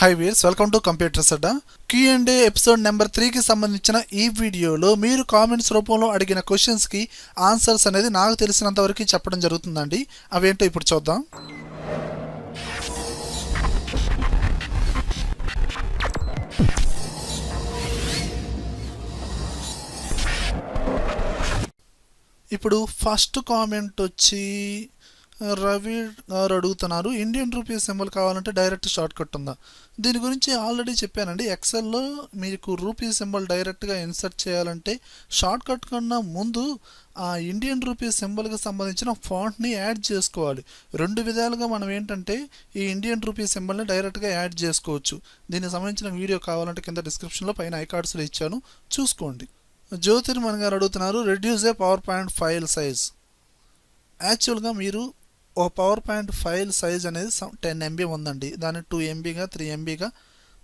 High వీర్స్, welcome to computers Adda. Q&A episode number 3కి సంబంధించిన ఈ వీడియోలో మీరు కామెంట్స్ రూపంలో అడిగిన క్వశ్చన్స్కి ఆన్సర్స్ అనేది నాకు తెలిసినంత వరకు చెప్పడం జరుగుతుందండి. అవేంటో ఇప్పుడు చూద్దాం. ఇప్పుడు ఫస్ట్ కామెంట్ వచ్చి రవి గారు అడుగుతున్నారు, ఇండియన్ రూపీ సింబల్ కావాలంటే డైరెక్ట్ షార్ట్ కట్ ఉందా? దీని గురించి ఆల్రెడీ చెప్పానండి. ఎక్సెల్లో మీకు రూపీ సింబల్ డైరెక్ట్గా ఇన్సర్ట్ చేయాలంటే షార్ట్ కట్ కన్నా ముందు ఆ ఇండియన్ రూపీ సింబల్కి సంబంధించిన ఫాంట్ని యాడ్ చేసుకోవాలి. రెండు విధాలుగా మనం ఏంటంటే ఈ ఇండియన్ రూపీ సింబల్ని డైరెక్ట్గా యాడ్ చేసుకోవచ్చు. దీనికి సంబంధించిన వీడియో కావాలంటే కింద డిస్క్రిప్షన్లో పైన ఐకార్డ్స్లో ఇచ్చాను, చూసుకోండి. జ్యోతిర్మన్ గారు అడుగుతున్నారు, రెడ్యూస్ ఏ పవర్ పాయింట్ ఫైల్ సైజ్. యాక్చువల్గా మీరు ఓ పవర్ పాయింట్ ఫైల్ సైజ్ అనేది 10 MB ఉందండి, దాన్ని 2 MBగా 3 MBగా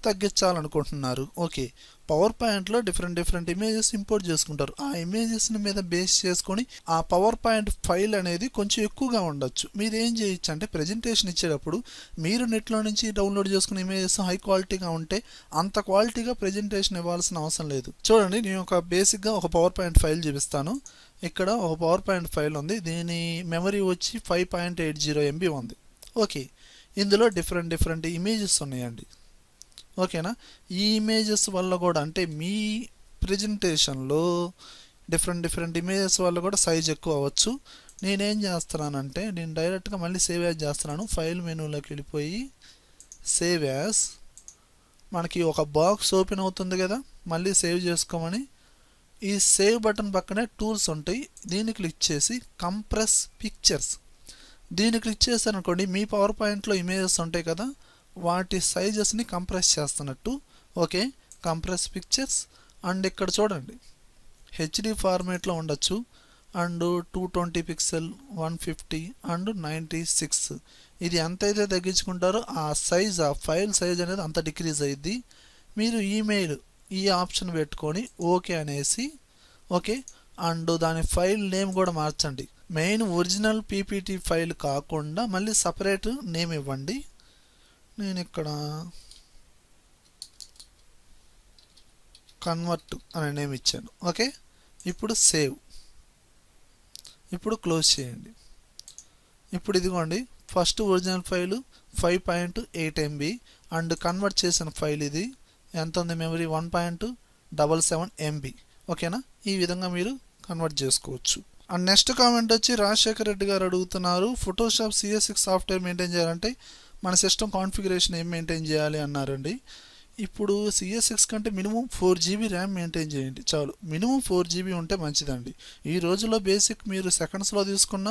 తగ్గించాలనుకుంటున్నారు. ఓకే, పవర్ పాయింట్లో డిఫరెంట్ ఇమేజెస్ ఇంపోర్ట్ చేసుకుంటారు. ఆ ఇమేజెస్ని మీద బేస్ చేసుకొని ఆ పవర్ పాయింట్ ఫైల్ అనేది కొంచెం ఎక్కువగా ఉండొచ్చు. మీరు ఏం చేయొచ్చు అంటే ప్రజెంటేషన్ ఇచ్చేటప్పుడు మీరు నెట్లో నుంచి డౌన్లోడ్ చేసుకున్న ఇమేజెస్ హై క్వాలిటీగా ఉంటే అంత క్వాలిటీగా ప్రజెంటేషన్ ఇవ్వాల్సిన అవసరం లేదు. చూడండి, నేను ఒక బేసిక్గా ఒక పవర్ పాయింట్ ఫైల్ చూపిస్తాను. ఇక్కడ ఒక పవర్ పాయింట్ ఫైల్ ఉంది, దీని మెమరీ వచ్చి 5.80 MB ఉంది. ఓకే, ఇందులో డిఫరెంట్ ఇమేజెస్ ఉన్నాయండి. ఓకేనా, ఈ ఇమేజెస్ వల్ల కూడా అంటే మీ ప్రజెంటేషన్లో డిఫరెంట్ ఇమేజెస్ వల్ల కూడా సైజ్ ఎక్కువ అవ్వచ్చు. నేనేం చేస్తున్నానంటే నేను డైరెక్ట్గా మళ్ళీ సేవ్ యాజ్ చేస్తున్నాను. ఫైల్ మెనూలోకి వెళ్ళిపోయి సేవ్ యాజ్, మనకి ఒక బాక్స్ ఓపెన్ అవుతుంది కదా, మళ్ళీ సేవ్ చేసుకోమని ఈ సేవ్ బటన్ పక్కనే టూల్స్ ఉంటాయి, దీన్ని క్లిక్ చేసి కంప్రెస్ పిక్చర్స్, దీన్ని క్లిక్ చేశారనుకోండి మీ పవర్ పాయింట్లో ఇమేజెస్ ఉంటాయి కదా, వాటి సైజెస్ని కంప్రెస్ చేస్తున్నట్టు. ఓకే, కంప్రెస్ పిక్చర్స్ అండ్ ఇక్కడ చూడండి హెచ్డి ఫార్మేట్లో ఉండొచ్చు అండ్ 220 పిక్సెల్ 150 అండ్ 96. ఇది ఎంతైతే తగ్గించుకుంటారో ఆ సైజ్, ఆ ఫైల్ సైజ్ అనేది అంత డిక్రీజ్ అయ్యిద్ది. మీరు ఈమెయిల్ ఈ ఆప్షన్ పెట్టుకొని ఓకే అనేసి, ఓకే, అండ్ దాని ఫైల్ నేమ్ కూడా మార్చండి. మెయిన్ ఒరిజినల్ పీపీటీ ఫైల్ కాకుండా మళ్ళీ సపరేట్ నేమ్ ఇవ్వండి. నేను ఇక్కడ కన్వర్ట్ అనే నేమ్ ఇచ్చాను. ఓకే, ఇప్పుడు సేవ్, ఇప్పుడు క్లోజ్ చేయండి. ఇప్పుడు ఇదిగోండి first original file 5.8 MB and convert చేసిన ఫైల్ ఇది ఎంత ఉంది మెమరీ 1.77 MB. ఓకేనా, ఈ విధంగా మీరు కన్వర్ట్ చేసుకోవచ్చు. అండ్ నెక్స్ట్ కామెంట్ వచ్చి రాజశేఖర్ రెడ్డి గారు అడుగుతున్నారు, ఫోటోషాప్ CS6 సాఫ్ట్వేర్ మెయింటైన్ చేయాలంటే మన సిస్టమ్ కాన్ఫిగరేషన్ ఏం మెయింటైన్ చేయాలి అన్నారండి. ఇప్పుడు CS6 కంటే మినిమం 4 GB ర్యామ్ మెయింటైన్ చేయండి చాలు. మినిమం 4 GB ఉంటే మంచిదండి. ఈ రోజుల్లో బేసిక్ మీరు సెకండ్స్లో తీసుకున్న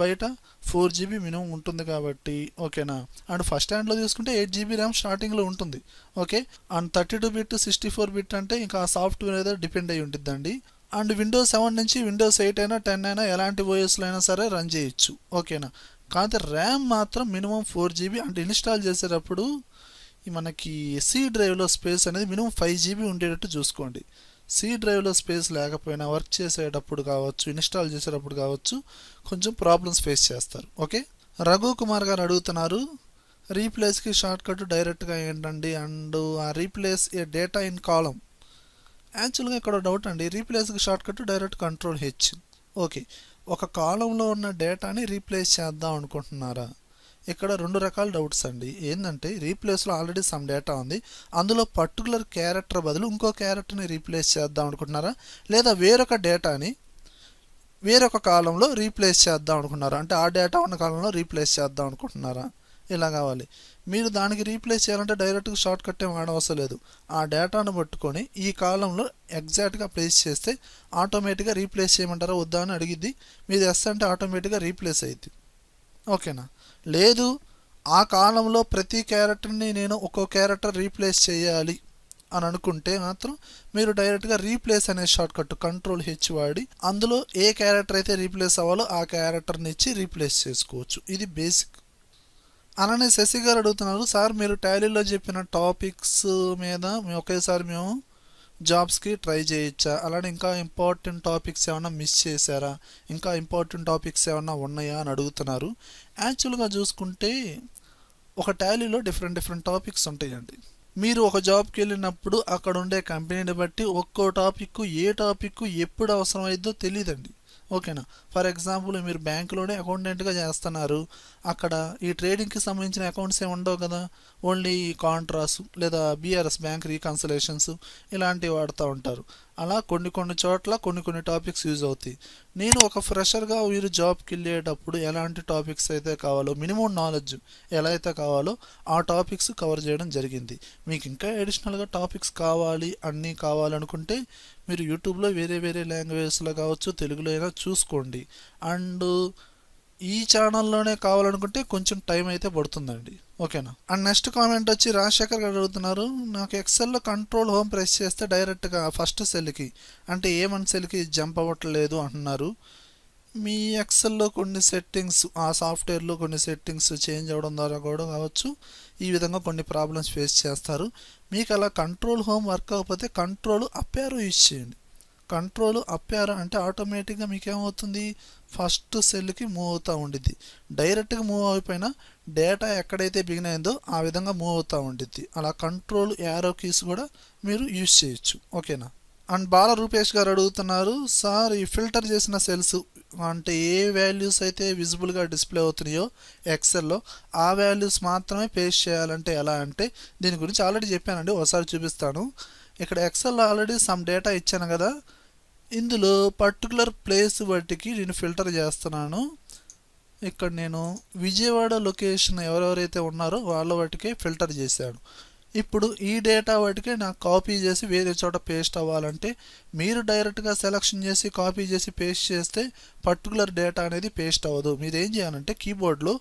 బయట 4 GB మినిమం ఉంటుంది కాబట్టి. ఓకేనా, అండ్ ఫస్ట్ హ్యాండ్లో తీసుకుంటే 8 GB ర్యామ్ స్టార్టింగ్లో ఉంటుంది. ఓకే, అండ్ 32 బిట్ 64 బిట్ అంటే ఇంకా ఆ సాఫ్ట్వేర్ ఏదో డిపెండ్ అయి ఉంటుందండి. అండ్ విండోస్ 7 నుంచి విండోస్ 8 అయినా 10 అయినా ఎలాంటి ఓఎస్లో అయినా సరే రన్ చేయొచ్చు. ఓకేనా, కాకపోతే ర్యామ్ మాత్రం మినిమం 4 GB. అంటే ఇన్స్టాల్ చేసేటప్పుడు మనకి సి డ్రైవ్లో స్పేస్ అనేది మినిమం 5 GB ఉండేటట్టు చూసుకోండి. సి డ్రైవ్లో స్పేస్ లేకపోయినా వర్క్ చేసేటప్పుడు కావచ్చు, ఇన్స్టాల్ చేసేటప్పుడు కావచ్చు, కొంచెం ప్రాబ్లమ్స్ ఫేస్ చేస్తారు. ఓకే, రఘు కుమార్ గారు అడుగుతున్నారు, రీప్లేస్కి షార్ట్ కట్ డైరెక్ట్గా ఏంటండి అండ్ ఆ replace a data in column. యాక్చువల్గా ఇక్కడ డౌట్ అండి, రీప్లేస్కి short cut direct Ctrl+H. Okay, ఒక కాలంలో ఉన్న డేటాని రీప్లేస్ చేద్దాం అనుకుంటున్నారా? ఇక్కడ రెండు రకాల డౌట్స్ అండి. ఏంటంటే రీప్లేస్లో ఆల్రెడీ సమ్ డేటా ఉంది, అందులో పర్టికులర్ క్యారెక్టర్ బదులు ఇంకో క్యారెక్టర్ని రీప్లేస్ చేద్దాం అనుకుంటున్నారా, లేదా వేరొక డేటాని వేరొక కాలంలో రీప్లేస్ చేద్దాం అనుకుంటున్నారా, అంటే ఆ డేటా ఉన్న కాలంలో రీప్లేస్ చేద్దాం అనుకుంటున్నారా, ఇలా కావాలి. మీరు దానికి రీప్లేస్ చేయాలంటే డైరెక్ట్గా షార్ట్ కట్ ఏం వాడవసరం లేదు. ఆ డేటాను పట్టుకొని ఈ కాలంలో ఎగ్జాక్ట్గా ప్లేస్ చేస్తే ఆటోమేటిక్గా రీప్లేస్ చేయమంటారా వద్దా అని అడిగిద్ది. మీరు ఎస్ అంటే ఆటోమేటిక్గా రీప్లేస్ అయ్యిద్ది. ఓకేనా, లేదు ఆ కాలంలో ప్రతి క్యారెక్టర్ని నేను ఒక్కో క్యారెక్టర్ రీప్లేస్ చేయాలి అని అనుకుంటే మాత్రం మీరు డైరెక్ట్గా రీప్లేస్ అనే షార్ట్ కట్ Ctrl+H వాడి అందులో ఏ క్యారెక్టర్ అయితే రీప్లేస్ అవ్వాలో ఆ క్యారెక్టర్ని ఇచ్చి రీప్లేస్ చేసుకోవచ్చు. ఇది బేసిక్. అలానే శశి గారు అడుగుతున్నారు, సార్ మీరు టాలీలో చెప్పిన టాపిక్స్ మీద ఒకేసారి మేము జాబ్స్కి ట్రై చేయొచ్చా, అలానే ఇంకా ఇంపార్టెంట్ టాపిక్స్ ఏమైనా మిస్ చేశారా, ఇంకా ఇంపార్టెంట్ టాపిక్స్ ఏమైనా ఉన్నాయా అని అడుగుతున్నారు. యాక్చువల్గా చూసుకుంటే ఒక టాలీలో డిఫరెంట్ టాపిక్స్ ఉంటాయండి. మీరు ఒక జాబ్కి వెళ్ళినప్పుడు అక్కడ ఉండే కంపెనీని బట్టి ఒక్కో టాపిక్ ఏ టాపిక్ ఎప్పుడు అవసరం అయిద్దో తెలియదండి. ఓకేనా. ఫర్ ఎగ్జాంపుల్ మీరు బ్యాంకులోనే అకౌంటెంట్గా చేస్తున్నారు, అక్కడ ఈ ట్రేడింగ్కి సంబంధించిన అకౌంట్స్ ఏమి ఉండవు కదా, ఓన్లీ కాంట్రాస్ లేదా బీఆర్ఎస్ బ్యాంక్ రీకన్సలేషన్స్ ఇలాంటివి వాడుతూ ఉంటారు. అలా కొన్ని చోట్ల కొన్ని టాపిక్స్ యూజ్ అవుతాయి. నేను ఒక ఫ్రెషర్గా మీరు జాబ్కి వెళ్ళేటప్పుడు ఎలాంటి టాపిక్స్ అయితే కావాలో, మినిమం నాలెడ్జ్ ఎలా అయితే కావాలో ఆ టాపిక్స్ కవర్ చేయడం జరిగింది. మీకు ఇంకా అడిషనల్గా టాపిక్స్ కావాలి అన్నీ కావాలనుకుంటే మీరు యూట్యూబ్లో వేరే లాంగ్వేజ్లో కావచ్చు, తెలుగులో అయినా చూసుకోండి. అండ్ ఈ ఛానల్లోనే కావాలనుకుంటే కొంచెం టైం అయితే పడుతుందండి. ఓకేనా. అండ్ నెక్స్ట్ కామెంట్ వచ్చి రాజశేఖర్ గారు అడుగుతున్నారు, నాకు ఎక్సెల్లో కంట్రోల్ హోమ్ ప్రెస్ చేస్తే డైరెక్ట్గా ఫస్ట్ సెల్కి అంటే A1 సెల్కి జంప్ అవ్వట్లేదు అంటున్నారు. మీ ఎక్సెల్లో కొన్ని సెట్టింగ్స్, ఆ సాఫ్ట్వేర్లో కొన్ని సెట్టింగ్స్ చేంజ్ అవ్వడం ద్వారా కూడా కావచ్చు ఈ విధంగా కొన్ని ప్రాబ్లమ్స్ ఫేస్ చేస్తారు. మీకు అలా కంట్రోల్ హోమ్ వర్క్ అవ్వకపోతే కంట్రోల్ అప్ యారో యూజ్ చేయండి. కంట్రోల్ అప్ యారో అంటే ఆటోమేటిక్గా మీకు ఏమవుతుంది, ఫస్ట్ సెల్కి మూవ్ అవుతూ ఉండిద్ది. డైరెక్ట్గా మూవ్ అయిపోయినా డేటా ఎక్కడైతే బిగిన్ అయిందో ఆ విధంగా మూవ్ అవుతూ ఉండిద్ది. అలా కంట్రోల్ యారో కీస్ కూడా మీరు యూజ్ చేయొచ్చు. ఓకేనా. అండ్ బాల రూపేష్ గారు అడుగుతున్నారు, సార్ ఈ ఫిల్టర్ చేసిన సెల్స్ అంటే ఏ వాల్యూస్ అయితే విజిబుల్గా డిస్ప్లే అవుతున్నాయో ఎక్సెల్లో ఆ వాల్యూస్ మాత్రమే పేస్ట్ చేయాలంటే ఎలా అంటే, దీని గురించి ఆల్రెడీ చెప్పానండి, ఒకసారి చూపిస్తాను. ఇక్కడ ఎక్సెల్లో ఆల్రెడీ సమ్ డేటా ఇచ్చాను కదా, ఇందులో పర్టికులర్ ప్లేస్ బట్టికి నేను ఫిల్టర్ చేస్తున్నాను. ఇక్కడ నేను విజయవాడ లొకేషన్ ఎవరెవరైతే ఉన్నారో వాళ్ళ వాటికే ఫిల్టర్ చేశాను. ఇప్పుడు ఈ డేటా వాటికే నాకు కాపీ చేసి వేరే చోట పేస్ట్ అవ్వాలంటే మీరు డైరెక్ట్గా సెలెక్షన్ చేసి కాపీ చేసి పేస్ట్ చేస్తే పర్టికులర్ డేటా అనేది పేస్ట్ అవ్వదు. మీరు ఏం చేయాలంటే కీబోర్డ్లో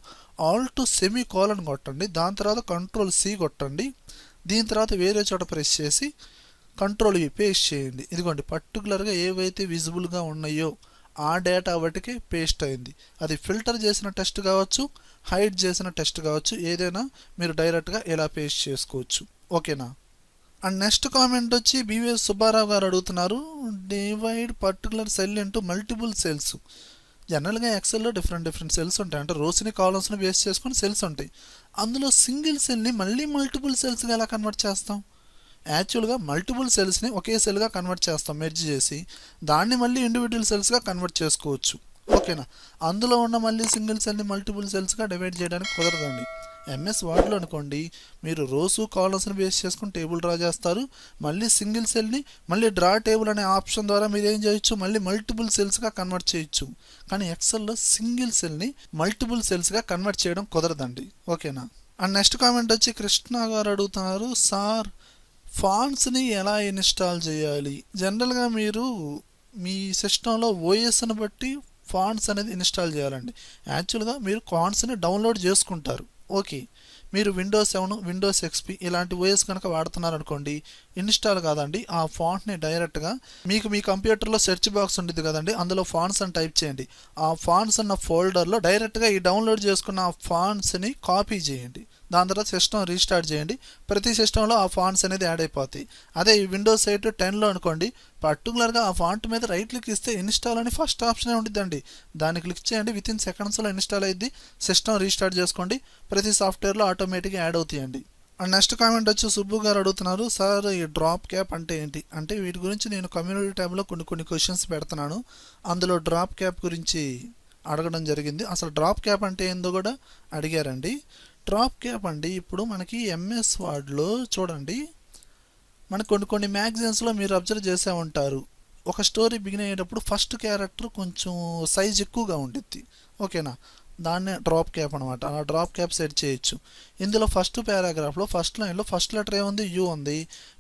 ఆల్ట్ సెమీకోలన్ కొట్టండి, దాని తర్వాత కంట్రోల్-C కొట్టండి, దీని తర్వాత వేరే చోట ప్రెస్ చేసి కంట్రోల్-V పేస్ట్ చేయండి. ఇదిగోండి పర్టికులర్గా ఏవైతే విజిబుల్గా ఉన్నాయో ఆ డేటా వాటికి పేస్ట్ అయింది. అది ఫిల్టర్ చేసిన టెస్ట్ కావచ్చు, హైడ్ చేసిన టెస్ట్ కావచ్చు, ఏదైనా మీరు డైరెక్ట్గా ఇలా పేస్ట్ చేసుకోవచ్చు. ఓకేనా. అండ్ నెక్స్ట్ కామెంట్ వచ్చి బివిఎస్ సుబ్బారావు గారు అడుగుతున్నారు, divide particular cell into multiple cells. జనరల్గా ఎక్సెల్లో డిఫరెంట్ సెల్స్ ఉంటాయి, అంటే రోస్ని కాలమ్స్ని బేస్ చేసుకుని సెల్స్ ఉంటాయి. అందులో సింగిల్ సెల్ని మళ్ళీ మల్టిపుల్ సెల్స్గా ఎలా కన్వర్ట్ చేస్తాం? యాక్చువల్గా మల్టిపుల్ సెల్స్ని ఒకే సెల్గా కన్వర్ట్ చేస్తాం మెర్జ్ చేసి, దాన్ని మళ్ళీ ఇండివిజువల్ సెల్స్గా కన్వర్ట్ చేసుకోవచ్చు. ఓకేనా. అందులో ఉన్న మళ్ళీ సింగిల్ సెల్ని మల్టిపుల్ సెల్స్గా డివైడ్ చేయడానికి కుదరదండి. MS వర్డ్లో అనుకోండి, మీరు రోసు కాలమ్స్ని బేస్ చేసుకుని టేబుల్ డ్రా చేస్తారు, మళ్ళీ సింగిల్ సెల్ని మళ్ళీ డ్రా టేబుల్ అనే ఆప్షన్ ద్వారా మీరు ఏం చేయొచ్చు, మళ్ళీ మల్టిపుల్ సెల్స్గా కన్వర్ట్ చేయొచ్చు. కానీ ఎక్సెల్లో సింగిల్ సెల్ని మల్టిపుల్ సెల్స్గా కన్వర్ట్ చేయడం కుదరదండి. ఓకేనా. అండ్ నెక్స్ట్ కామెంట్ వచ్చి కృష్ణ గారు అడుగుతున్నారు, సార్ ఫాంట్స్ని ఎలా ఇన్స్టాల్ చేయాలి? జనరల్గా మీరు మీ సిస్టంలో ఓఎస్ని బట్టి ఫాంట్స్ అనేది ఇన్స్టాల్ చేయాలండి. యాక్చువల్గా మీరు ఫాంట్స్ని డౌన్లోడ్ చేసుకుంటారు, ఓకే. మీరు విండోస్ 7, విండోస్ XP ఇలాంటి ఓఎస్ కనుక వాడుతున్నారనుకోండి, ఇన్స్టాల్ కాదండి, ఆ ఫాంట్ని డైరెక్ట్గా మీకు మీ కంప్యూటర్లో సెర్చ్ బాక్స్ ఉంటుంది కదండి, అందులో ఫాంట్స్ అని టైప్ చేయండి. ఆ ఫాంట్స్ అన్న ఫోల్డర్లో డైరెక్ట్గా ఈ డౌన్లోడ్ చేసుకున్న ఆ ఫాంట్స్ని కాపీ చేయండి, దాని తర్వాత సిస్టమ్ రీస్టార్ట్ చేయండి. ప్రతి సిస్టంలో ఆ ఫాంట్స్ అనేది యాడ్ అయిపోతాయి. అదే విండోస్ 8, 10లో అనుకోండి, పర్టికులర్గా ఆ ఫాంట్ మీద రైట్ క్లిక్ ఇస్తే ఇన్స్టాల్ అని ఫస్ట్ ఆప్షనే ఉంటుందండి, దాన్ని క్లిక్ చేయండి, వితిన్ సెకండ్స్లో ఇన్స్టాల్ అయ్యింది. సిస్టమ్ రీస్టార్ట్ చేసుకోండి, ప్రతి సాఫ్ట్వేర్లో ఆటోమేటిక్గా యాడ్ అవుతాయండి. అండ్ నెక్స్ట్ కామెంట్ వచ్చి సుబ్బు గారు అడుగుతున్నారు, సార్ ఈ డ్రాప్ క్యాప్ అంటే ఏంటి? అంటే వీటి గురించి నేను కమ్యూనిటీ ట్యాబ్లో కొన్ని క్వశ్చన్స్ పెడుతున్నాను, అందులో డ్రాప్ క్యాప్ గురించి అడగడం జరిగింది. అసలు డ్రాప్ క్యాప్ అంటే ఏందో కూడా అడిగారండి. డ్రాప్ క్యాప్ అండి, ఇప్పుడు మనకి MS వర్డ్లో చూడండి, మనకు కొన్ని మ్యాగజైన్స్లో మీరు అబ్జర్వ్ చేసే ఉంటారు, ఒక స్టోరీ బిగిన్ అయ్యేటప్పుడు ఫస్ట్ క్యారెక్టర్ కొంచెం సైజ్ ఎక్కువగా ఉండిద్ది. ఓకేనా. దాన్నే డ్రాప్ క్యాప్ అనమాట. ఆ డ్రాప్ క్యాప్ సెట్ చేయొచ్చు. ఇందులో ఫస్ట్ పారాగ్రాఫ్లో ఫస్ట్ లైన్లో ఫస్ట్ లెటర్ ఏముంది, U ఉంది.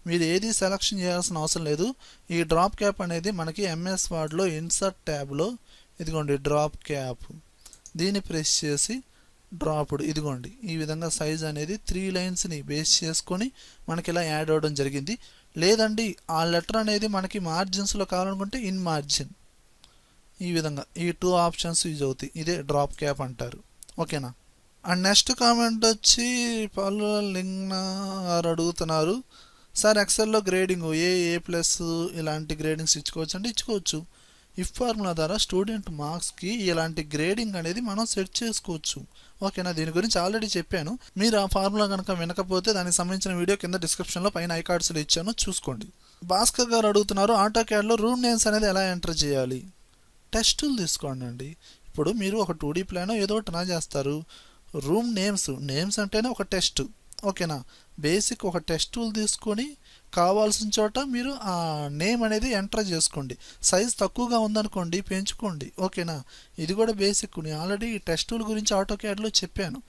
మీరు ఏది సెలెక్షన్ చేయాల్సిన అవసరం లేదు. ఈ డ్రాప్ క్యాప్ అనేది మనకి MS వర్డ్లో ఇన్సర్ట్ ట్యాబ్లో ఇదిగోండి డ్రాప్ క్యాప్, దీన్ని ప్రెస్ చేసి డ్రాప్డ్, ఇదిగోండి ఈ విధంగా సైజ్ అనేది 3 లైన్స్ని బేస్ చేసుకొని మనకి ఇలా యాడ్ అవ్వడం జరిగింది. లేదండి ఆ లెటర్ అనేది మనకి మార్జిన్స్లో కావాలనుకుంటే ఇన్ మార్జిన్, ఈ విధంగా ఈ 2 ఆప్షన్స్ యూజ్ అవుతాయి. ఇదే డ్రాప్ క్యాప్ అంటారు. ఓకేనా. అండ్ నెక్స్ట్ కామెంట్ వచ్చి పలు లింగ్నా గారు అడుగుతున్నారు, సార్ ఎక్సెల్లో గ్రేడింగ్ A+, ఇలాంటి గ్రేడింగ్స్ ఇచ్చుకోవచ్చు అంటే ఇచ్చుకోవచ్చు. ఇఫ్ ఫార్ములా ద్వారా స్టూడెంట్ మార్క్స్కి ఇలాంటి గ్రేడింగ్ అనేది మనం సెట్ చేసుకోవచ్చు. ఓకేనా, దీని గురించి ఆల్రెడీ చెప్పాను. మీరు ఆ ఫార్ములా కనుక వినకపోతే దానికి సంబంధించిన వీడియో కింద డిస్క్రిప్షన్లో పైన ఐ కార్డ్స్లో ఇచ్చాను, చూసుకోండి. భాస్కర్ గారు అడుగుతున్నారు ఆటో క్యాడ్లో రూమ్ నేమ్స్ అనేది ఎలా ఎంటర్ చేయాలి. టెస్టులు తీసుకోండి అండి. ఇప్పుడు మీరు ఒక 2D ప్లాన్ ఏదో ఒకటి డ్రా చేస్తారు. రూమ్ నేమ్స్ అంటేనే ఒక టెస్ట్. ఓకేనా, బేసిక్ ఒక టెస్ట్ టూల్ తీసుకొని కావాల్సిన చోట మీరు ఆ నేమ్ అనేది ఎంటర్ చేసుకోండి. సైజ్ తక్కువగా ఉందనుకోండి పెంచుకోండి. ఓకేనా, ఇది కూడా బేసిక్. నేను ఆల్రెడీ టెస్ట్ టూల్ గురించి ఆటో క్యాడ్లో చెప్పాను.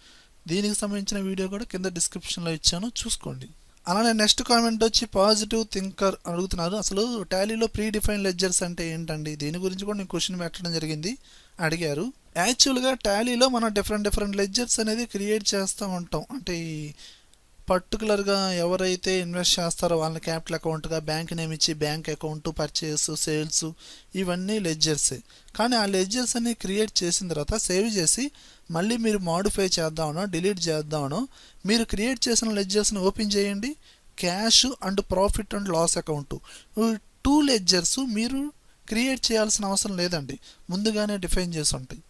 దీనికి సంబంధించిన వీడియో కూడా కింద డిస్క్రిప్షన్లో ఇచ్చాను, చూసుకోండి. అలానే నెక్స్ట్ కామెంట్ వచ్చి పాజిటివ్ థింకర్ అడుగుతున్నారు, అసలు టాలీలో ప్రీ డిఫైన్ లెడ్జర్స్ అంటే ఏంటండి. దీని గురించి కూడా నేను క్వశ్చన్ పెట్టడం జరిగింది, అడిగారు. యాక్చువల్గా టాలీలో మనం డిఫరెంట్ లెడ్జర్స్ అనేది క్రియేట్ చేస్తూ ఉంటాం. అంటే పర్టికులర్గా ఎవరైతే ఇన్వెస్ట్ చేస్తారో వాళ్ళని క్యాపిటల్ అకౌంట్గా బ్యాంక్ నేమ్ ఇచ్చి బ్యాంక్ అకౌంట్, పర్చేస్, సేల్స్, ఇవన్నీ లెడ్జర్సే. కానీ ఆ లెడ్జర్స్ అన్ని క్రియేట్ చేసిన తర్వాత సేవ్ చేసి మళ్ళీ మీరు మాడిఫై చేద్దామనో డిలీట్ చేద్దామనో మీరు క్రియేట్ చేసిన లెడ్జర్స్ని ఓపెన్ చేయండి. Cash and profit and loss account 2 ledgers మీరు క్రియేట్ చేయాల్సిన అవసరం లేదండి, ముందుగానే డిఫైన్ చేసి ఉంటాయి.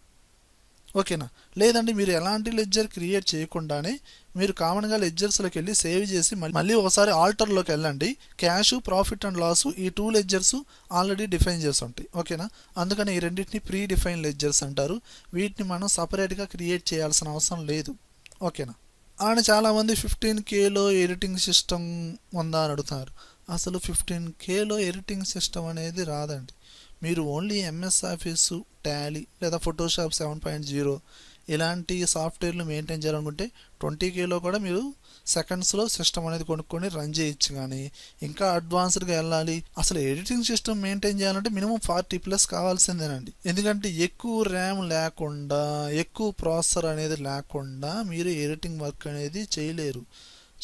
ఓకేనా, లేదండి మీరు ఎలాంటి లెడ్జర్ క్రియేట్ చేయకుండానే మీరు కామన్గా లెడ్జర్స్లోకి వెళ్ళి సేవ్ చేసి మళ్ళీ ఒకసారి ఆల్టర్లోకి వెళ్ళండి. క్యాష్, ప్రాఫిట్ అండ్ లాస్ ఈ 2 లెడ్జర్స్ ఆల్రెడీ డిఫైన్ చేసి ఉంటాయి. ఓకేనా, అందుకని ఈ రెండింటిని ప్రీ డిఫైన్ లెడ్జర్స్ అంటారు. వీటిని మనం సపరేట్గా క్రియేట్ చేయాల్సిన అవసరం లేదు. ఓకేనా, అలానే చాలామంది 15Kలో ఎడిటింగ్ సిస్టమ్ ఉందా అని అడుగుతున్నారు. అసలు 15Kలో ఎడిటింగ్ సిస్టమ్ అనేది రాదండి. మీరు ఓన్లీ ఎంఎస్ ఆఫీసు, టాలీ లేదా ఫోటోషాప్ 7.0 ఇలాంటి సాఫ్ట్వేర్లు మెయింటైన్ చేయాలనుకుంటే 20Kలో కూడా మీరు సెకండ్స్లో సిస్టమ్ అనేది కొనుక్కొని రన్ చేయొచ్చు. కానీ ఇంకా అడ్వాన్స్డ్గా వెళ్ళాలి, అసలు ఎడిటింగ్ సిస్టమ్ మెయింటైన్ చేయాలంటే మినిమం 40+ కావాల్సిందేనండి. ఎందుకంటే ఎక్కువ ర్యామ్ లేకుండా, ఎక్కువ ప్రాసెసర్ అనేది లేకుండా మీరు ఎడిటింగ్ వర్క్ అనేది చేయలేరు.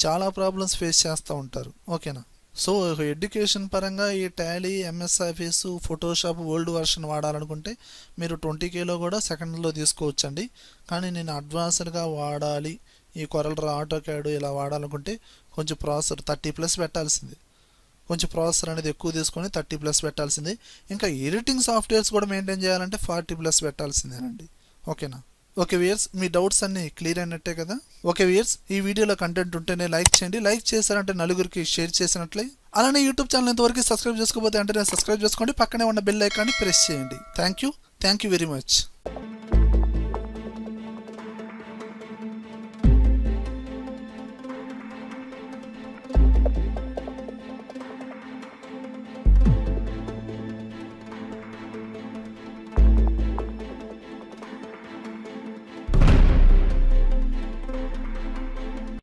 చాలా ప్రాబ్లమ్స్ ఫేస్ చేస్తూ ఉంటారు. ఓకేనా, సో ఎడ్యుకేషన్ పరంగా ఈ Tally, MS office, Photoshop old version వాడాలనుకుంటే మీరు 20Kలో కూడా సెకండ్లో తీసుకోవచ్చండి. కానీ నేను అడ్వాన్స్డ్గా వాడాలి, ఈ కొరల్ డ్రా, ఆటో క్యాడ్ ఇలా వాడాలనుకుంటే కొంచెం ప్రాసెసర్ 30+ పెట్టాల్సిందే. కొంచెం ప్రాసెసర్ అనేది ఎక్కువ తీసుకొని 30+ పెట్టాల్సిందే. ఇంకా ఎడిటింగ్ సాఫ్ట్వేర్స్ కూడా మెయింటైన్ చేయాలంటే 40+ పెట్టాల్సిందేనండి. ఓకేనా, ఓకే వ్యూయర్స్, మీ డౌట్స్ అన్నీ క్లియర్ అయినట్టే కదా. ఓకే వ్యూయర్స్, ఈ వీడియోలో కంటెంట్ ఉంటేనే లైక్ చేయండి. లైక్ చేశారంటే నలుగురికి షేర్ చేసినట్లే. అలానే యూట్యూబ్ ఛానల్ ఇంతవరకు సబ్స్క్రైబ్ చేసుకోకపోతే అంటే సబ్స్క్రైబ్ చేసుకోండి. పక్కనే ఉన్న బెల్ ఐకాన్ని ప్రెస్ చేయండి. Thank you very much.